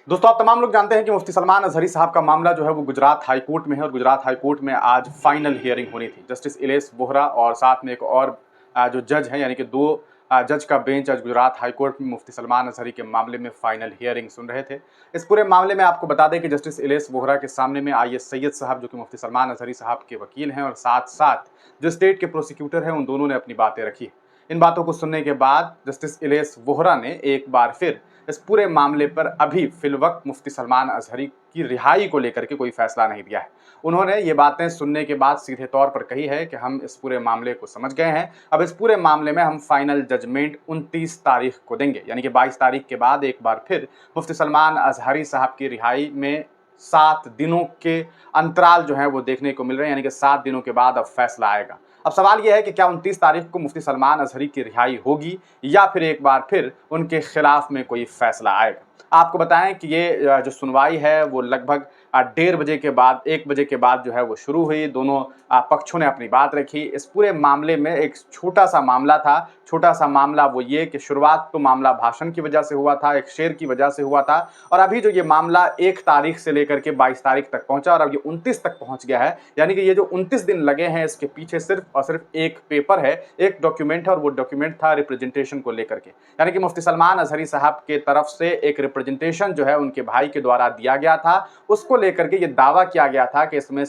दोस्तों, आप तमाम लोग जानते हैं कि मुफ्ती सलमान अजहरी साहब का मामला जो है वो गुजरात हाई कोर्ट में है और गुजरात हाई कोर्ट में आज फाइनल हियरिंग होनी थी। जस्टिस इलेश वोहरा और साथ में एक और जो जज हैं, यानी कि दो जज का बेंच आज गुजरात हाई कोर्ट में मुफ्ती सलमान अजहरी के मामले में फाइनल हियरिंग सुन रहे थे। इस पूरे मामले में आपको बता दें कि जस्टिस इलेश वोहरा के सामने में IAS सैयद साहब, जो कि मुफ्ती सलमान अजहरी साहब के वकील हैं, और साथ साथ जो स्टेट के प्रोसिक्यूटर हैं, उन दोनों ने अपनी बातें रखी। इन बातों को सुनने के बाद जस्टिस इलेश वोहरा ने एक बार फिर इस पूरे मामले पर अभी फिलवक्त मुफ्ती सलमान अजहरी की रिहाई को लेकर के कोई फैसला नहीं दिया है। उन्होंने ये बातें सुनने के बाद सीधे तौर पर कही है कि हम इस पूरे मामले को समझ गए हैं, अब इस पूरे मामले में हम फाइनल जजमेंट 29 तारीख को देंगे, यानी कि 22 तारीख के बाद एक बार फिर मुफ्ती सलमान अजहरी साहब की रिहाई में 7 दिनों के अंतराल जो है वो देखने को मिल रहे हैं, यानी कि 7 दिनों के बाद अब फैसला आएगा। अब सवाल यह है कि क्या 29 तारीख को मुफ्ती सलमान अजहरी की रिहाई होगी या फिर एक बार फिर उनके खिलाफ में कोई फैसला आएगा। आपको बताएं कि ये जो सुनवाई है वो लगभग 1:30 बजे के बाद 1 बजे के बाद जो है वो शुरू हुई। दोनों पक्षों ने अपनी बात रखी। इस पूरे मामले में एक छोटा सा मामला था। छोटा सा मामला वो ये कि शुरुआत तो मामला भाषण की वजह से हुआ था, एक शेर की वजह से हुआ था, और अभी जो ये मामला 1 तारीख से लेकर के 22 तारीख तक पहुंचा और अब ये 29 तक पहुंच गया है। यानी कि ये जो 29 दिन लगे हैं, इसके पीछे सिर्फ और सिर्फ एक पेपर है, एक डॉक्यूमेंट है, और वो डॉक्यूमेंट था रिप्रेजेंटेशन को लेकर के। यानी कि मुफ्ती सलमान अजहरी साहब के तरफ से एक रिप्रेजेंटेशन जो है उनके भाई के द्वारा दिया गया था। उसको लेकर के ये दावा किया गया था कि इसमें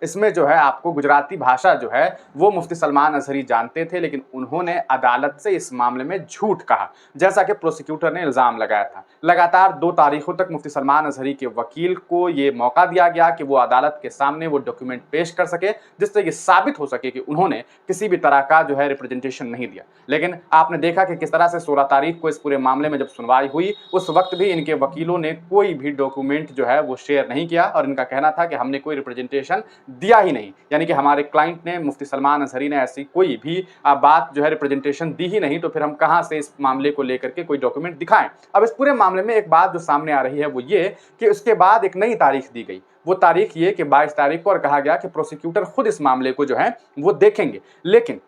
इसमें जो है आपको गुजराती भाषा जो है वो मुफ्ती सलमान अजहरी जानते थे, लेकिन उन्होंने अदालत से इस मामले में झूठ कहा, जैसा कि प्रोसिक्यूटर ने इल्जाम लगाया था। लगातार 2 तारीखों तक मुफ्ती सलमान अजहरी के वकील को ये मौका दिया गया कि वो अदालत के सामने वो डॉक्यूमेंट पेश कर सके, जिससे ये साबित हो सके कि उन्होंने किसी भी तरह का जो है रिप्रेजेंटेशन नहीं दिया। लेकिन आपने देखा कि किस तरह से 16 तारीख को इस पूरे मामले में जब सुनवाई हुई, उस वक्त भी इनके वकीलों ने कोई भी डॉक्यूमेंट जो है वो शेयर नहीं किया और इनका कहना था कि हमने कोई रिप्रेजेंटेशन दिया ही नहीं। यानी कि हमारे क्लाइंट ने, मुफ्ती सलमान अजहरी ने ऐसी कोई भी बात जो है रिप्रेजेंटेशन दी ही नहीं, तो फिर हम कहां से इस मामले को लेकर के कोई डॉक्यूमेंट दिखाएं। अब इस पूरे मामले में एक बात जो सामने आ रही है वो ये कि उसके बाद एक नई तारीख दी गई। वो तारीख ये कि 22 तारीख को, और कहा गया कि प्रोसिक्यूटर खुद इस मामले को जो है वो देखेंगे। लेकिन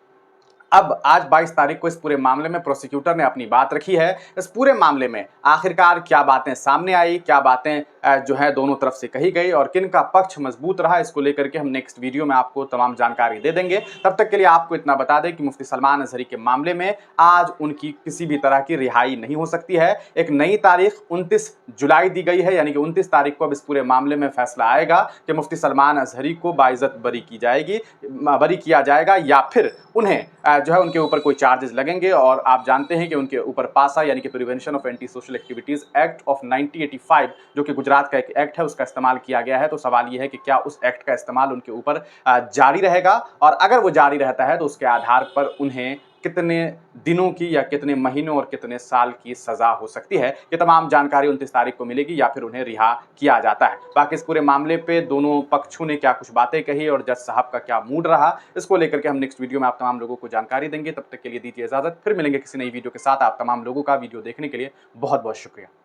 अब आज 22 तारीख को इस पूरे मामले में प्रोसिक्यूटर ने अपनी बात रखी है। इस पूरे मामले में आखिरकार क्या बातें सामने आई, क्या बातें जो है दोनों तरफ से कही गई और किन का पक्ष मजबूत रहा, इसको लेकर के हम नेक्स्ट वीडियो में आपको तमाम जानकारी दे देंगे। तब तक के लिए आपको इतना बता दें कि मुफ्ती सलमान अजहरी के मामले में आज उनकी किसी भी तरह की रिहाई नहीं हो सकती है। एक नई तारीख 29 जुलाई दी गई है, यानी कि 29 तारीख को अब इस पूरे मामले में फैसला आएगा कि मुफ्ती सलमान अजहरी को बाइज्जत बरी किया जाएगा या फिर उन्हें जो है उनके ऊपर कोई चार्जेस लगेंगे। और आप जानते हैं कि उनके ऊपर पासा, यानी कि prevention of anti social activities act of 1985, जो कि गुजरात का एक एक्ट है, उसका इस्तेमाल किया गया है। तो सवाल यह है कि क्या उस एक्ट का इस्तेमाल उनके ऊपर जारी रहेगा, और अगर वो जारी रहता है तो उसके आधार पर उन्हें कितने दिनों की या कितने महीनों और कितने साल की सजा हो सकती है, ये तमाम जानकारी 29 तारीख को मिलेगी या फिर उन्हें रिहा किया जाता है। बाकी इस पूरे मामले पे दोनों पक्षों ने क्या कुछ बातें कही और जज साहब का क्या मूड रहा, इसको लेकर के हम नेक्स्ट वीडियो में आप तमाम लोगों को जानकारी देंगे। तब तक के लिए दीजिए इजाजत, फिर मिलेंगे किसी नई वीडियो के साथ। आप तमाम लोगों का वीडियो देखने के लिए बहुत बहुत शुक्रिया।